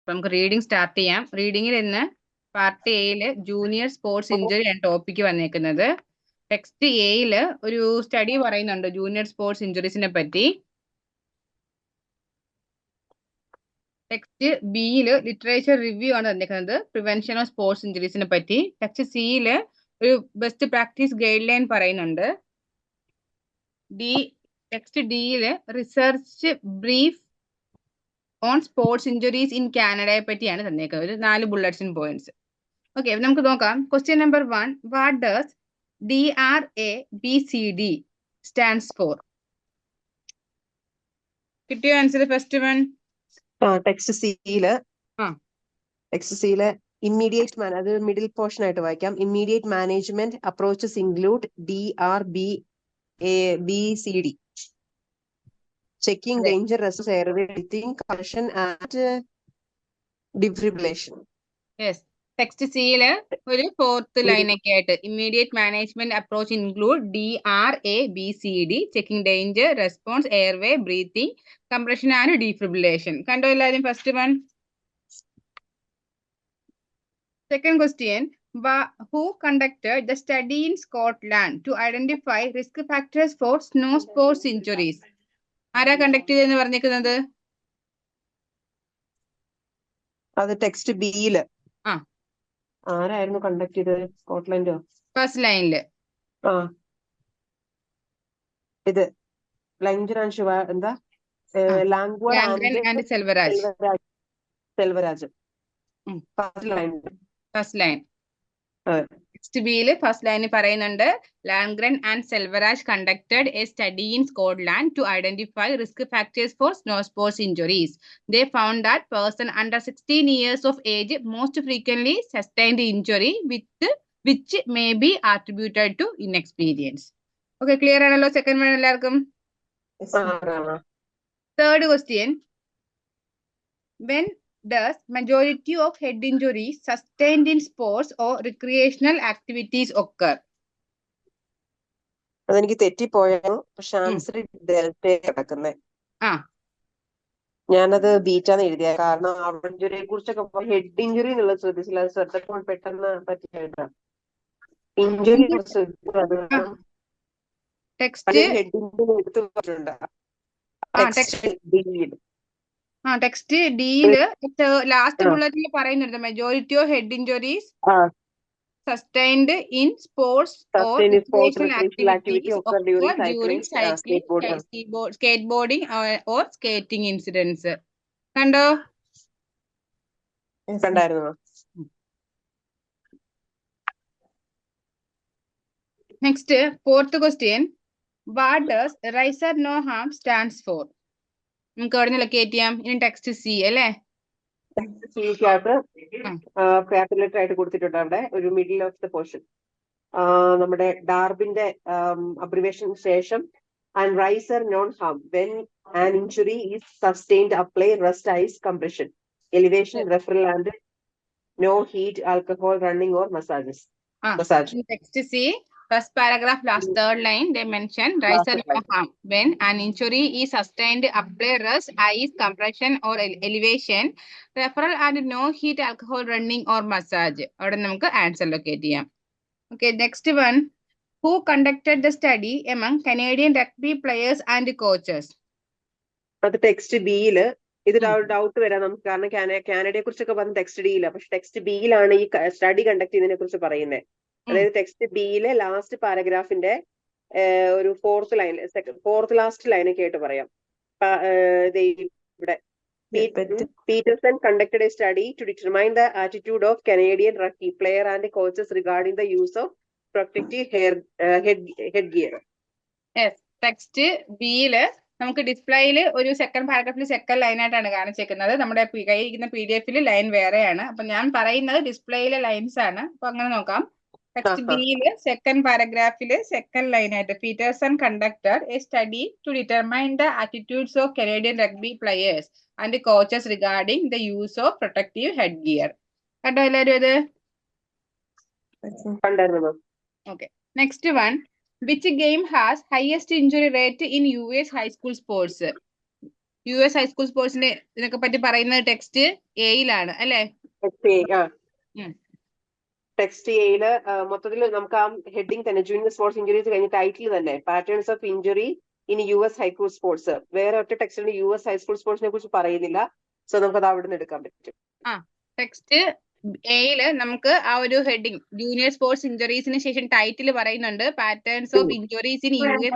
നമുക്ക് reading start ചെയ്യാം. റീഡിങ്ങിൽ ഇന്ന് പാർട്ട് എയില് ജൂനിയർ സ്പോർട്സ് ഇഞ്ചുറി ആണ് ടോപ്പിക്ക് വന്നേക്കുന്നത്. ടെക്സ്റ്റ് എയില് ഒരു സ്റ്റഡി പറയുന്നുണ്ട് ജൂനിയർ സ്പോർട്സ് ഇഞ്ചുറീസിനെ പറ്റി. ടെക്സ്റ്റ് ബിയില് ലിറ്ററേച്ചർ റിവ്യൂ ആണ് തന്നിരിക്കുന്നത് പ്രിവെൻഷൻ ഓഫ് സ്പോർട്സ് ഇഞ്ചുറീസിനെ പറ്റി. ടെക്സ്റ്റ് സിയില് ഒരു ബെസ്റ്റ് പ്രാക്ടീസ് ഗൈഡ് ലൈൻ പറയുന്നുണ്ട്. ടെക്സ്റ്റ് ഡിയില് research brief on sports injuries in കാനഡയെ പറ്റിയാണ് തന്നേക്കുന്നത്. ഒരു 4 ബുള്ളറ്റ്സ് പോയിന്റ്സ്. ഓക്കെ, നമുക്ക് നോക്കാം. Question number 1, what does DRABCD stands for? കിട്ടിയോ ആൻസർ? ഫസ്റ്റ് വൺ ടെക്സ്റ്റ് സിയില് ഇമ്മീഡിയറ്റ് അത് മിഡിൽ പോർഷൻ ആയിട്ട് വായിക്കാം. Immediate management approaches include DRBCD. Checking danger resist airway breathing, compression and defibrillation. Yes. Text സിയില് ഒരു 4th line ഒക്കെ ആയിട്ട് immediate management approach include DRABCD, checking danger response airway breathing compression and defibrillation. കണ്ടോ എല്ലാവരും? First one. Second question, who conducted the study in Scotland to identify risk factors for snow sports injuries? ആരാ conduct ചെയ്തെന്ന് പറഞ്ഞിരിക്കുന്നത്? അത് text ബിയില് ആരായിരുന്നു conduct ചെയ്തത്? സ്കോട്ട്ലൻഡോ? First ലൈനില് ഇത് ലൈഞ്ചർ and ശിവ എന്താ ലാംഗ്വർ and Selvaraj. First line. Text ബിയിൽ ഫസ്റ്റ് ലൈനിൽ പറയുന്നുണ്ട് Langren and Selvaraj conducted a study in Scotland to identify risk factors for snow sports injuries. They found that person under 16 years of age most frequently sustained injury which may be attributed to inexperience. Okay, clear ആണല്ലോ? Second one എല്ലാവർക്കും? Third question, when does majority of head injuries sustained in sports or recreational activities occur? അതെനിക്ക് തെറ്റിപ്പോയായിരുന്നു. പക്ഷെ answer delta കിടക്കുന്നേ. ഞാനത് ബീറ്റാന്ന് എഴുതിയ കാരണം അവിടെ ഇഞ്ചുറിയെ കുറിച്ചൊക്കെ head injury എന്നുള്ളത് ശ്രദ്ധിച്ചില്ല. അത് ശ്രദ്ധ പെട്ടെന്ന് പറ്റിയ ഇഞ്ചുറി ടെക്സ്റ്റ് ഡിയില് ലാസ്റ്റ് ബുള്ളറ്റിൽ പറയുന്നുണ്ട് majority of head injuries sustained in sports or recreational activities occur during cycling, skateboarding or skating incidents. കണ്ടോ? കണ്ടായിരുന്നു. Next fourth question, what does RICER no ഹാം സ്റ്റാൻഡ്സ് ഫോർ? നമുക്ക് അവിടെ നിന്ന് ലൊക്കേറ്റ് ചെയ്യാം. ഇനി ടെക്സ്റ്റ് സി അല്ലേ? ക്യാപിറ്റൽ ലെറ്റർ ആയിട്ട് കൊടുത്തിട്ടുണ്ട് അവിടെ ഒരു മിഡിൽ ഓഫ് ദ പോർഷൻ. നമ്മുടെ ഡാർബിന്റെ അബ്രിവേഷൻ ശേഷം ആൻഡ് റൈസർ നോൺ ഹാം when an injury is sustained apply rest ice compression elevation referral and no heat alcohol running or massage. Text C first paragraph last third line they mention raiser no harm when an injury is sustained apply rest ice compression or elevation referral and no heat alcohol running or massage. അവിടെ നമുക്ക് answer locate ചെയ്യാം. Okay, next one, who conducted the study among Canadian rugby players and coaches? അത് text ബിയില്. ഇത് doubt വരാം നമുക്ക്, കാരണം കാനഡയെ കുറിച്ചൊക്കെ പറഞ്ഞ ടെക്സ്റ്റ് ഡിയില്ല, പക്ഷെ ടെക്സ്റ്റ് ബിയിലാണ് ഈ സ്റ്റഡി കണ്ടക്ട് ചെയ്തതിനെ കുറിച്ച് പറയുന്നത്. അതായത് ടെക്സ്റ്റ് ബിയിലെ ലാസ്റ്റ് പാരഗ്രാഫിന്റെ ഒരു ഫോർത്ത് ലാസ്റ്റ് ലൈനൊക്കെ ആയിട്ട് പറയാം. ഇവിടെ Peterson conducted a study to determine the attitude of Canadian rugby player and coaches regarding the use of protective headgear. Yes, text ബിയില് നമുക്ക് ഡിസ്പ്ലേയില് ഒരു സെക്കൻഡ് പാരഗ്രാഫിൽ സെക്കൻഡ് ലൈൻ ആയിട്ടാണ് കാണിച്ചേക്കുന്നത്. നമ്മുടെ കയ്യിരിക്കുന്ന PDF ലൈൻ വേറെയാണ്. അപ്പൊ ഞാൻ പറയുന്നത് ഡിസ്പ്ലേയിലെ ലൈൻസ് ആണ്. അപ്പൊ അങ്ങനെ നോക്കാം. ടെക്സ്റ്റ് ബിയില് സെക്കൻഡ് പാരഗ്രാഫില് സെക്കൻഡ് ലൈൻ ആയിട്ട് Peterson conducted a study to determine the attitudes of Canadian rugby players and coaches regarding the use of protective head gear. കണ്ടോ എല്ലാവരും ഇത്? Okay, next one, which game has highest injury rate in US high school sports? US high school സ്പോർട്സിന്റെ ഇതിനൊക്കെ പറ്റി പറയുന്നത് text എയിലാണ് അല്ലെ? Text എയില് മൊത്തത്തിൽ നമുക്ക് ആ ഹെഡിങ് തന്നെ ജൂനിയർ സ്പോർട്സ് ഇഞ്ചുറീസ് കഴിഞ്ഞ ടൈറ്റിൽ തന്നെ patterns of injury in US high school sports. വേറെ ഒറ്റ ടെക്സ്റ്റിൽ US ഹൈസ്കൂൾ സ്പോർട്സിനെ കുറിച്ച് പറയുന്നില്ല. സോ നമുക്ക് അത് അവിടെ നിന്ന് എടുക്കാൻ പറ്റും. ടെക്സ്റ്റ് എയില് നമുക്ക് ആ ഒരു ഹെഡിങ് ജൂനിയർ സ്പോർട്സ് ഇഞ്ചുറീസിന് ശേഷം ടൈറ്റിൽ പറയുന്നുണ്ട് patterns of injuries in US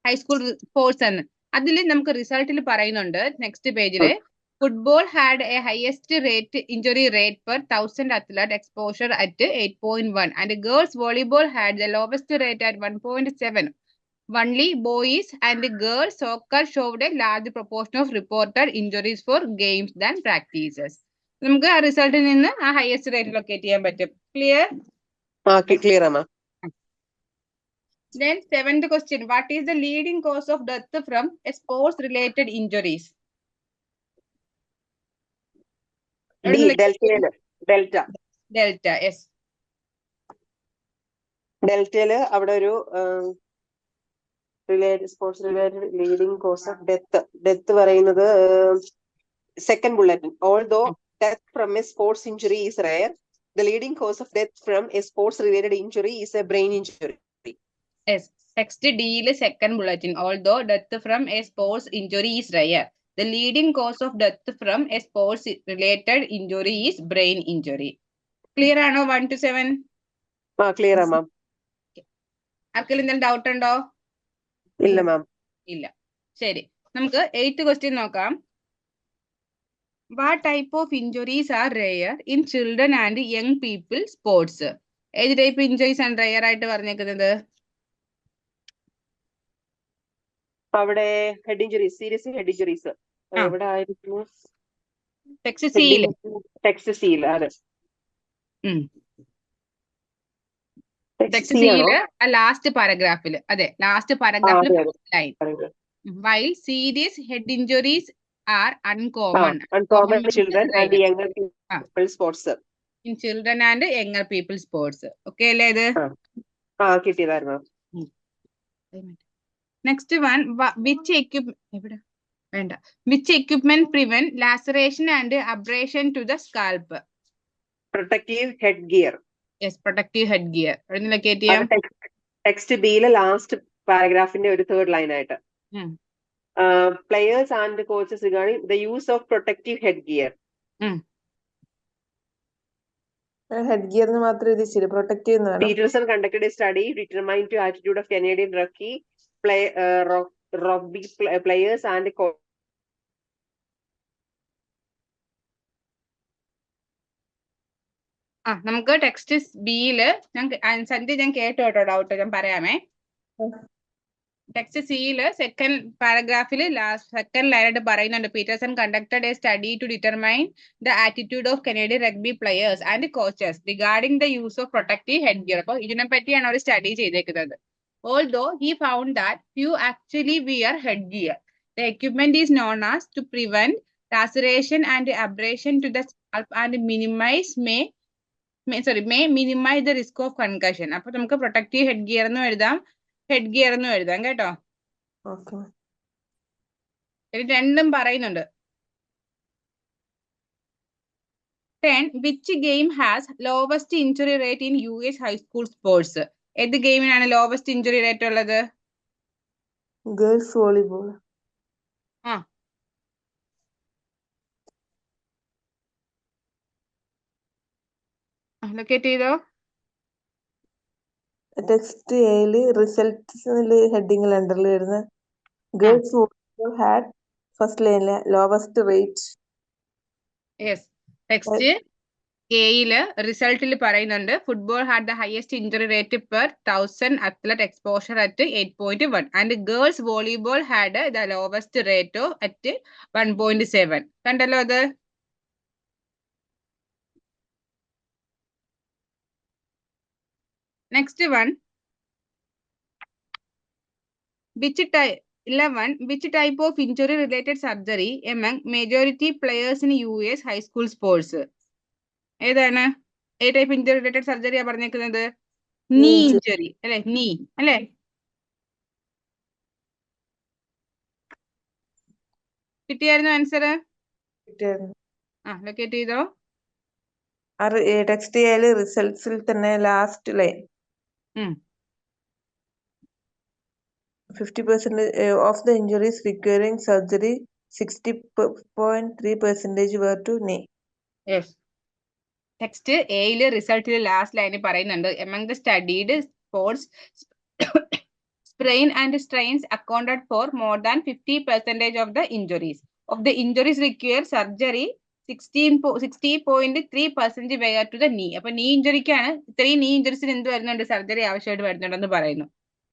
high school sports എന്ന്. അതിൽ നമുക്ക് റിസൾട്ടിൽ പറയുന്നുണ്ട് നെക്സ്റ്റ് പേജില് football had A highest rate injury rate per 1000 athlete exposure at 8.1 and girls volleyball had the lowest rate at 1.7. Only boys and girls soccer showed a large proportion of reported injuries for games than practices. നമുക്ക് ആ റിസൾട്ടിൽ നിന്ന് ആ highest rate locate ചെയ്യാൻ പറ്റും. Clear? Clear ആണ്. Then 7th question, what is the leading cause of death from sports related injuries? Delta, yes. ഡെൽറ്റയില് അവിടെ ഒരു sports related leading cause of death second സെക്കൻഡ് ബുള്ളറ്റിൻ. Although death from a sports injury is rare, the leading cause of death from a sports related injury is a brain injury. Yes. Text D ile second bulletin. Although death from a sports injury is rare, the leading cause of death from a sports related injury is brain injury. Clear ആണോ 1 to 7? Clear ആ മാം. ആർക്കെങ്കിലും എന്തെങ്കിലും doubt ഉണ്ടോ? ഇല്ല മാം. ഇല്ല. ശരി, നമുക്ക് 8th question നോക്കാം. What type of injuries are rare in children and young people sports? ഏത് ടൈപ്പ് ഇഞ്ചുറീസ് ആണ് റെയർ ആയിട്ട് പറഞ്ഞേക്കുന്നത്? അവിടെ head injuries, serious head injuries എവിടെ ആയിരുന്നു? ടെക്സ്റ്റ് സിയിൽ. ടെക്സ്റ്റ് സിയിൽ. അതെ, ടെക്സ്റ്റ് സിയില് ലാസ്റ്റ് പാരഗ്രാഫിൽ. അതെ, ലാസ്റ്റ് പാരഗ്രാഫിൽ line. While serious head injuries are uncommon in children and younger people sports. In children and younger people sports. Okay അല്ലേ ഇത്? കിട്ടിയതായിരുന്നു. Next one, which equipment prevent laceration and abrasion to the scalp? Protective headgear. Yes, protective headgear. Text ബിയിലെ last പാരഗ്രാഫിന്റെ ഒരു third line ആയിട്ട് players and coaches regarding the use of protective headgear. Headgear nu മാത്രം എഴുതിച്ചില്ല, protective എന്ന് വേണം. Peterson conducted a study determined to attitude of Canadian rugby players and coaches. നമുക്ക് text ബിയില് സന്ധ്യ ഞാൻ കേട്ടോ ഡൗട്ട് ഞാൻ പറയാമേ. ടെക്സ്റ്റ് സിയില് സെക്കൻഡ് പാരഗ്രാഫിൽ സെക്കൻഡ് ലൈനായിട്ട് പറയുന്നുണ്ട് Peterson conducted a study to determine the attitude of Canadian rugby players and coaches regarding the use of protective head gear. അപ്പോൾ ഇതിനെ പറ്റിയാണ് അവർ സ്റ്റഡി ചെയ്തേക്കുന്നത്. Although he found that few actually wear headgear, the equipment is known as to prevent laceration and abrasion to the scalp and may minimize the risk of concussion. അപ്പോൾ നമുക്ക് protective head gear എന്നും എഴുതാം, head gear എന്നും എഴുതാം കേട്ടോ. രണ്ടും പറയുന്നുണ്ട്. 10. Which game has lowest injury rate in US high school sports? ഏത് ഗെയിമിനാണ് ലോവസ്റ്റ് ഇഞ്ചുറി റേറ്റ് ഉള്ളത്? Girls volleyball. ലൊക്കേറ്റ് ചെയ്തോ. ടെക്സ്റ്റ് എയില് റിസൾട്ട്സില് ഹെഡിങ്ങിൽ അണ്ടറിൽ വരുന്ന ഗേൾസ് വോളിബോൾ ഹാഡ് ഫസ്റ്റ് ലൈനിലെ ലോവസ്റ്റ് റേറ്റ്. യെസ്, ടെക്സ്റ്റ് എയില് റിസൾട്ടിൽ പറയുന്നുണ്ട് football had the highest injury rate per 1000 athlete exposure at 8.1 and girls volleyball had the lowest rate at 1.7. കണ്ടല്ലോ അത്. Next one, which type of injury related surgery among majority players in US high school sports? ഏതാണ്? ഏ type injury related സർജറിയാ പറഞ്ഞേക്കുന്നത്? നീ injury അല്ലെ? നീ അല്ലെ? കിട്ടിയായിരുന്നു ആൻസർ? കിട്ടിയായിരുന്നു. ലൊക്കേറ്റ് ചെയ്തോ. ടെക്സ്റ്റ് എയില് റിസൾട്ട്സിൽ തന്നെ last line 50% of the injuries requiring surgery, 60.3% were to knee. Yes. Text എയില് റിസൾട്ടിൽ ലാസ്റ്റ് ലൈനിൽ പറയുന്നുണ്ട് among the studied sports sprain and strains accounted for more than 50% of the injuries. Of the injuries require surgery, 60.3% were to the knee. അപ്പൊ knee ഇഞ്ചുറിക്കാണ് ഇത്രയും knee ഇഞ്ചുറീസിന് എന്ത് വരുന്നുണ്ട്? Surgery ആവശ്യമായിട്ട് വരുന്നുണ്ടെന്ന് പറയുന്നു.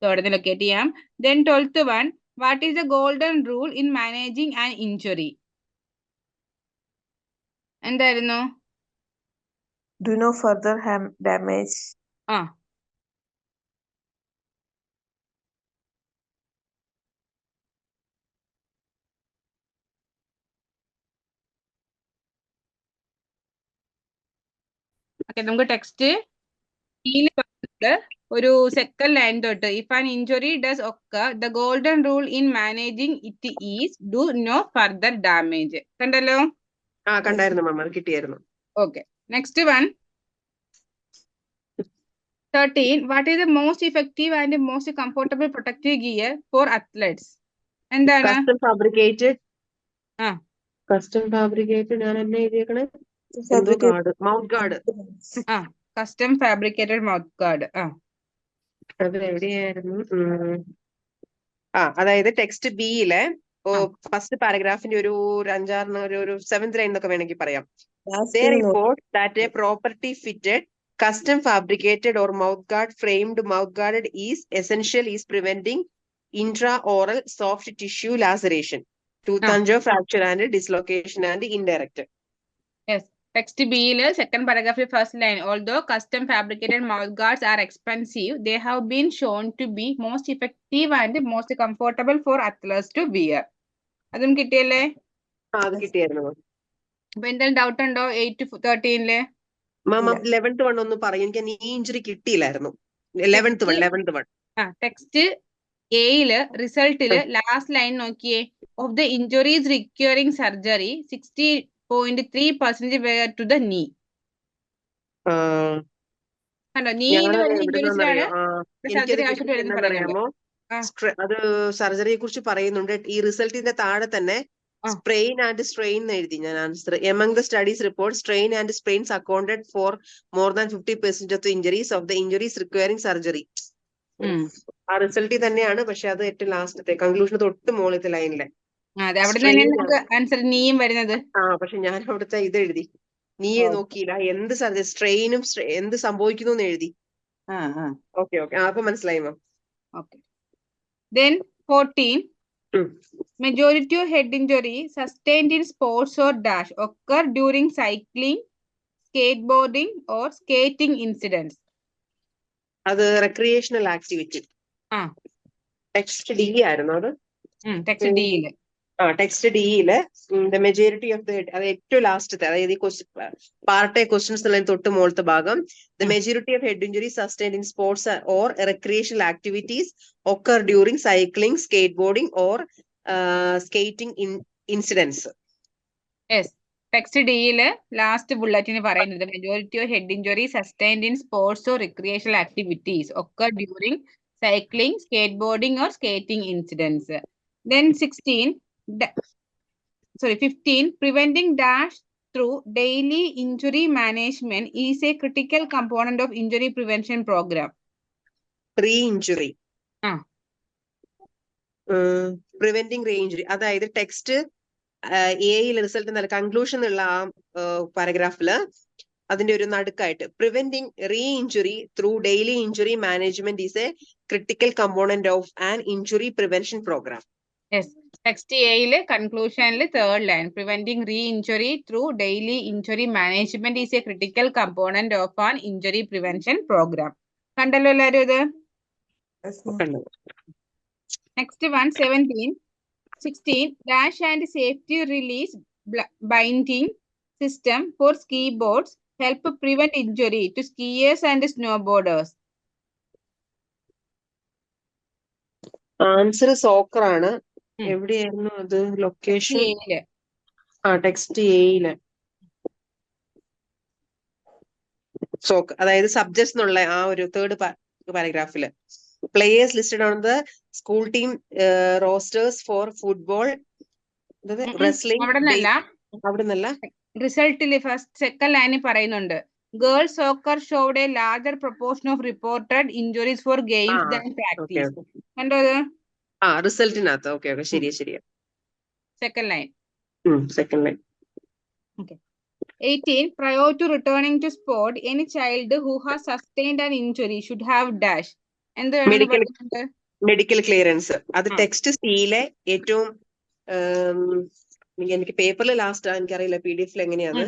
ഇവിടെ ലൊക്കേറ്റ് ചെയ്യാം. Then 12th one, what is the golden rule in managing an injury? എന്തായിരുന്നു? Do no further damage. Okay, നമുക്ക് ടെക്സ്റ്റ് ഒരു സെക്കൻഡ് ലൈൻ തൊട്ട് if an injury does occur the golden rule in managing it is do no further damage. കണ്ടല്ലോ? കണ്ടായിരുന്നു ma'am, അത് കിട്ടിയായിരുന്നു. Okay, next one 13. What is the most effective and most comfortable protective gear for athletes? എന്താണ്? Custom fabricated ഞാൻ എന്നെ എഴുതിയേക്കണേ mouth guard. Custom fabricated mouth guard. അത് എവിടെയായിരുന്നു? അതായത് ടെക്സ്റ്റ് ബിയിലെ ഫസ്റ്റ് പാരഗ്രാഫിന്റെ ഒരു 5-6 ഒരു 7th ലൈൻ എന്നൊക്കെ വേണമെങ്കിൽ പറയാം. They report that a property fitted custom fabricated or mouth guard framed mouth guarded is essential is preventing intraoral soft tissue laceration, tooth and fracture and dislocation and indirect. Yes. Text B second paragraph first line. Although custom fabricated mouth guards are expensive, they have been shown to be most effective and most comfortable for athletes to wear. അതും കിട്ടിയല്ലേ? അത് കിട്ടിയായിരുന്നു. അപ്പൊ എന്തെങ്കിലും doubt ഉണ്ടോ 8 to 13 ma'am 11th one ഒന്ന് പറയും. എനിക്ക് നീ ഇഞ്ചുറി കിട്ടിയില്ലായിരുന്നു. 11th one. ടെക്സ്റ്റ് എയില് റിസൾട്ടില് ലാസ്റ്റ് ലൈൻ നോക്കിയേ. Of the injuries requiring surgery 60.3% were to the knee. കണ്ടോ? നീയിൽ വരുന്ന ഇഞ്ചുറീസിലാണ് സർജറി ആവശ്യമായിട്ട് വരുന്നത് പറയുന്നത്. അത് സർജറിയെ കുറിച്ച് പറയുന്നുണ്ട്. ഈ റിസൾട്ടിന്റെ താഴെ തന്നെ സ്പ്രെയിൻ ആൻഡ് സ്ട്രെയിൻ എഴുതി ഞാൻ answer. Among the studies report strain and sprains accounted for more than 50% of the injuries of the injuries requiring surgery. ആ റിസൾട്ടിൽ തന്നെയാണ്, പക്ഷെ അത് ഏറ്റവും ലാസ്റ്റത്തെ കൺക്ലൂഷൻ തൊട്ട് മുകളിലത്തെ ലൈനിലെ ആൻസർ നീയും വരുന്നത്. പക്ഷെ ഞാൻ അവിടുത്തെ ഇത് എഴുതി, നീ നോക്കിയില്ല. എന്ത് സ്ട്രെയിനും എന്ത് സംഭവിക്കുന്നു എന്ന് എഴുതി. ഓക്കെ അപ്പൊ മനസ്സിലായി മാം. Then 14. Majority of head injury sustained in sports or dash occur during cycling, skateboarding or skating incidents. അത് recreational activity. ടെക്സ്റ്റ് ഡി ആയിരുന്നു അത്. ടെക്സ്റ്റ് ഡിയില് ടെക്സ്റ്റ് ഡിയില് ദ മെജോറിറ്റി ഓഫ് ദ അത് ഏറ്റവും ലാസ്റ്റത്തെ, അതായത് ഈ പാർട്ട് ക്വസ്റ്റ്യൻസ് തൊട്ട് മുകളത്തെ ഭാഗം. The majority of head injury sustained in sports or recreational activities occur during cycling, skateboarding or skating incidents. Text ഡിയില് ലാസ്റ്റ് ബുള്ളറ്റിന് പറയുന്നത് majority of head injury sustained in sports or recreational activities occur during cycling, skateboarding or skating incidents. Then 15, preventing dash through daily injury management is a critical component of injury prevention program. Re-injury. Preventing re-injury. അതായത് text എയിൽ result നല്ല conclusion ഉള്ള ആ പാരഗ്രാഫില് അതിന്റെ ഒരു നടുക്കായിട്ട് preventing reinjury through daily injury management is a critical component of an injury prevention program. Text എയില് കൺക്ലൂഷനിൽ third line preventing reinjury through daily injury management is a critical component of an injury prevention program. കണ്ടല്ലോ എല്ലാരും ഇത്? Next one 16 dash and safety release binding system for ski boards help prevent injury to skiers and snowboarders. Answer soccer ആണ്. എവിടെയായിരുന്നു അത് location? എയില്. Text എയില്. അതായത് subjects എന്നുള്ള ആ ഒരു തേർഡ് പാരഗ്രാഫില് players listed on the school team rosters for football wrestling അവിടെ നിന്നല്ല, അവിടെ നിന്നല്ല റിസൾട്ടില് സെക്കൻഡ് ലൈനിൽ പറയുന്നുണ്ട് girls soccer showed a larger proportion of reported injuries for games than practice. കണ്ടോ അത്? റിസൾട്ടിനകത്ത്. ഓക്കെ ശരിയാ. Second line. Second line. 18. Prior to returning to sport, any child who has sustained an injury should have dash. എന്ത് വേണമെന്ന് പറയുന്നുണ്ട്? Medical clearance. അത് text സിയിലെ ഏറ്റവും എനിക്ക് പേപ്പറിൽ ലാസ്റ്റ് എനിക്കറിയില്ല PDF എങ്ങനെയാണ്.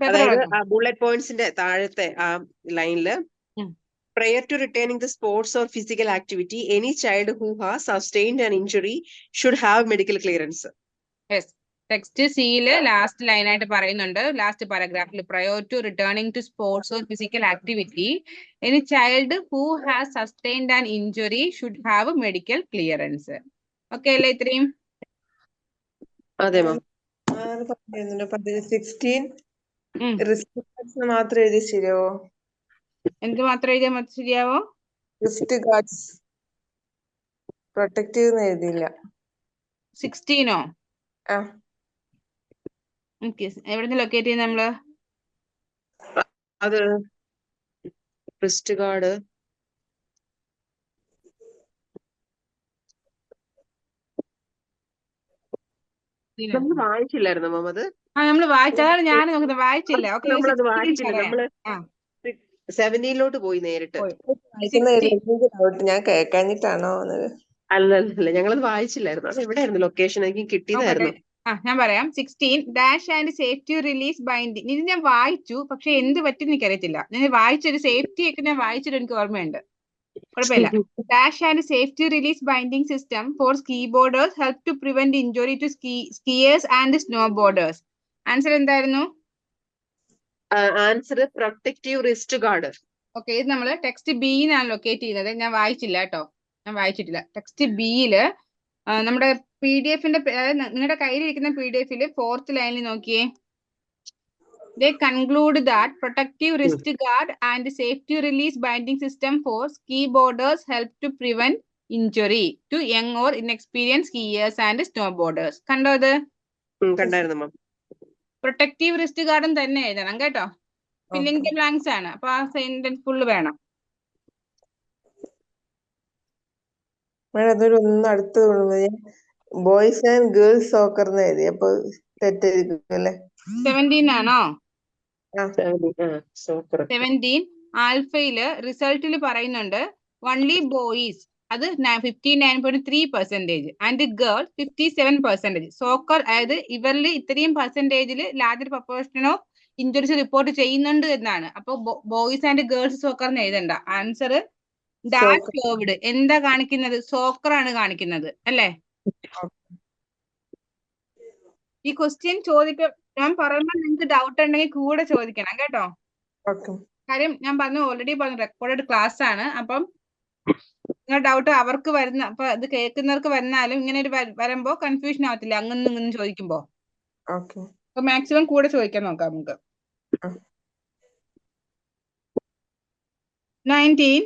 അതായത് ആ ബുള്ളറ്റ് പോയിന്റ്സിന്റെ താഴത്തെ ആ ലൈനില് prior to returning the sports or physical activity, any child who has sustained an injury should have medical clearance. Yes. Text സിയില് ലാസ്റ്റ് ലൈനായിട്ട് പറയുന്നുണ്ട്, ലാസ്റ്റ് പാരഗ്രാഫിൽ prior to returning to sports or physical activity any child who has sustained an injury should have medical clearance. Okay അല്ലേ? ഇത്രയും അതെ മാം. 16 മാത്രം എഴുതി ശരിയാവോ? എന്ത് മാത്രം എഴുതിയാൽ ശരിയാവോ? റിസ്റ്റ് ഗാർഡ്സ് പ്രൊട്ടക്റ്റീവ് എഴുതിയില്ല. 16ഓ? എവിടുന്ന് ലൊക്കേറ്റ് ചെയ്യുന്ന നമ്മള്? അത് റിസ്റ്റ് ഗാർഡ് നമ്മൾ വായിച്ചില്ലായിരുന്നു മാം അത്? നമ്മള് വായിച്ചതാണ് ഞാൻ നോക്കുന്നത്, വായിച്ചില്ല. നമ്മളത് വായിച്ചില്ല. നമ്മള് 17 പോയി നേരിട്ട്. ഞാൻ കേൾക്കാഞ്ഞിട്ടാണോ? അല്ല ഞങ്ങളത് വായിച്ചില്ലായിരുന്നു. അത് എവിടെയായിരുന്നു ലൊക്കേഷൻ? എനിക്ക് കിട്ടിയതായിരുന്നു. ഞാൻ പറയാം. 16 dash and safety release binding. ഇത് ഞാൻ വായിച്ചു, പക്ഷെ എന്ത് പറ്റും എനിക്കറിയത്തില്ല. ഞാൻ വായിച്ചൊരു സേഫ്റ്റി ഒക്കെ ഞാൻ വായിച്ചിട്ട് എനിക്ക് ഓർമ്മയുണ്ട്, കുഴപ്പമില്ല. Dash and safety release binding system for ski boarders help to prevent injury to skiers and snow boarders. Answer എന്തായിരുന്നു? Answer protective wrist guard. Okay, ഇത് നമ്മള് ടെക്സ്റ്റ് ബിന്നാണ് ലൊക്കേറ്റ് ചെയ്യുന്നത്. ഞാൻ വായിച്ചില്ല കേട്ടോ, ഞാൻ വായിച്ചിട്ടില്ല. ടെക്സ്റ്റ് ബിയില് നമ്മുടെ PDF-ന്റെ നിങ്ങളുടെ കയ്യിലിരിക്കുന്ന PDF-ല് 4th ലൈനിൽ നോക്കിയേ. They conclude that protective wrist guard and safety release binding system for ski boarders help to prevent injury to young or inexperienced skiers and snowboarders. കണ്ടോ അത്? കണ്ടായിരുന്നു മാം. പ്രൊട്ടക്റ്റീവ് റിസ്റ്റ് ഗാർഡും തന്നെ എഴുതണം കേട്ടോ. ഫില്ലിംഗ് ദി ബ്ലാങ്ക്സ് ആണ്, അപ്പൊ ആ സെന്റൻസ് ഫുള്ള് വേണം. അതൊരു ഒന്ന് അടുത്ത് ബോയ്സ് ആൻഡ് ഗേൾസ് സോക്കർ എന്ന് എഴുതി, അപ്പൊ തെറ്റായിരിക്കും അല്ലേ? 17 ആണോ? 17 ആൽഫയില് റിസൾട്ടിൽ പറയുന്നുണ്ട് only boys, അത് 59.3% ആൻഡ് ഗേൾ 57%. സോക്കർ, അതായത് ഇവരിൽ ഇത്രയും പെർസെന്റേജിൽ larger proportion of injuries report ചെയ്യുന്നുണ്ട് എന്നാണ്. അപ്പൊ ബോയ്സ് ആൻഡ് ഗേൾസ് സോക്കർ എന്ന് എഴുതണ്ട. ആൻസർ ഡാഷ് കർവ്ഡ് എന്താ കാണിക്കുന്നത്? സോക്കർ ആണ് കാണിക്കുന്നത് അല്ലേ? ഈ ക്വസ്റ്റ്യൻ ഞാൻ പറയുമ്പോൾ നിങ്ങൾക്ക് ഡൗട്ട് ഉണ്ടെങ്കിൽ കൂടെ ചോദിക്കണം കേട്ടോ. കാര്യം ഞാൻ ഓൾറെഡി പറഞ്ഞു റെക്കോർഡഡ് ക്ലാസ് ആണ്. അപ്പം നിങ്ങളുടെ ഡൗട്ട് അവർക്ക് വരുന്ന, അപ്പൊ ഇത് കേൾക്കുന്നവർക്ക് വന്നാലും ഇങ്ങനെ ഒരു വരുമ്പോ കൺഫ്യൂഷൻ ആവത്തില്ല അങ്ങൊന്നും ഇങ്ങൊന്നും ചോദിക്കുമ്പോ. അപ്പൊ മാക്സിമം കൂടെ ചോദിക്കാൻ നോക്കാം നമുക്ക്. 19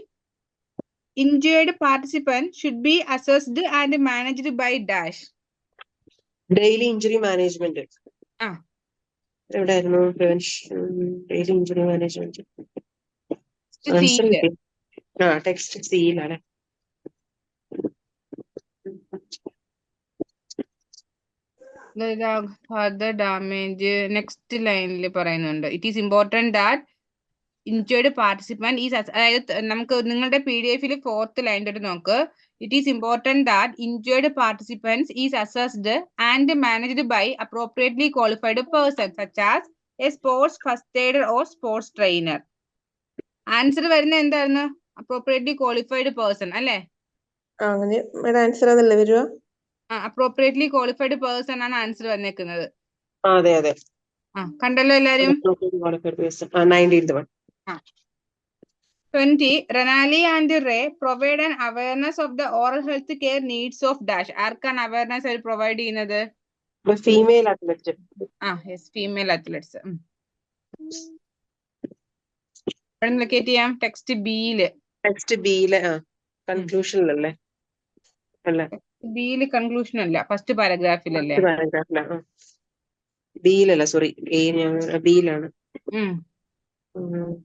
injured participant should be assessed and managed by dash. Daily injury management. എവിടെയായിരുന്നു? Prevention daily injury management. Text സിയിലാണ്. ഫർദർ ഡാമേജ് നെക്സ്റ്റ് ലൈനിൽ പറയുന്നുണ്ട്. It is important that injured participant is, അതായത് നമുക്ക് നിങ്ങളുടെ PDF-ൽ 4th ലൈൻ തൊട്ട് നോക്ക്. It is important that injured participants is assessed and managed by appropriately qualified person such as a sports first aider or sports trainer. Answer വരുന്നത് എന്തായിരുന്നു? Appropriately qualified person അല്ലേ? Answer അതല്ലേ വരുക? അപ്രോപ്രിയറ്റ്ലി ക്വാളിഫൈഡ് പേഴ്സൺ ആണ് answer വന്നേക്കുന്നത്. അതെ. കണ്ടല്ലോ എല്ലാരും? 20. Renali and Ray provide an awareness of the oral health care needs of dash. ആർക്കാണ് awareness അവർ പ്രൊവൈഡ് ചെയ്യുന്നത്? Female athlete. Yes, female athletes. Locate ചെയ്യാം ടെക്സ്റ്റ് ബിയില്. ടെക്സ്റ്റ് ബിയിലെ കൺക്ലൂഷനിലല്ലേ? അല്ല, ബിയില് കൺക്ലൂഷൻ അല്ല, ഫസ്റ്റ് പാരഗ്രാഫിലല്ലേ? പാരഗ്രാഫിലാണ്. ബിയിലല്ല, സോറി, ബിയിലാണ്.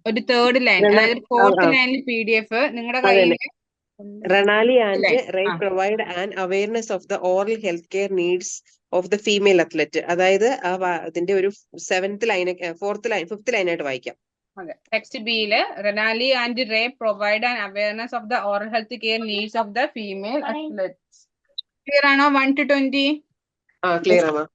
ഒരു തേർഡ് ലൈൻ, അതായത് ഫോർത്ത് ലൈനിൽ PDF നിങ്ങളുടെ കയ്യിൽ. Renali and Ray provide an awareness of the oral healthcare needs of the female athlete. അതായത് അതിന്റെ ഒരു 7th line, 4th line, 5th line ആയിട്ട് വായിക്കാം. അതെ, text ബിയില് Renali and Ray provide an awareness of the oral health care needs of the female athletes. Clear ആണോ? 1 to 20? Clear ആണോ?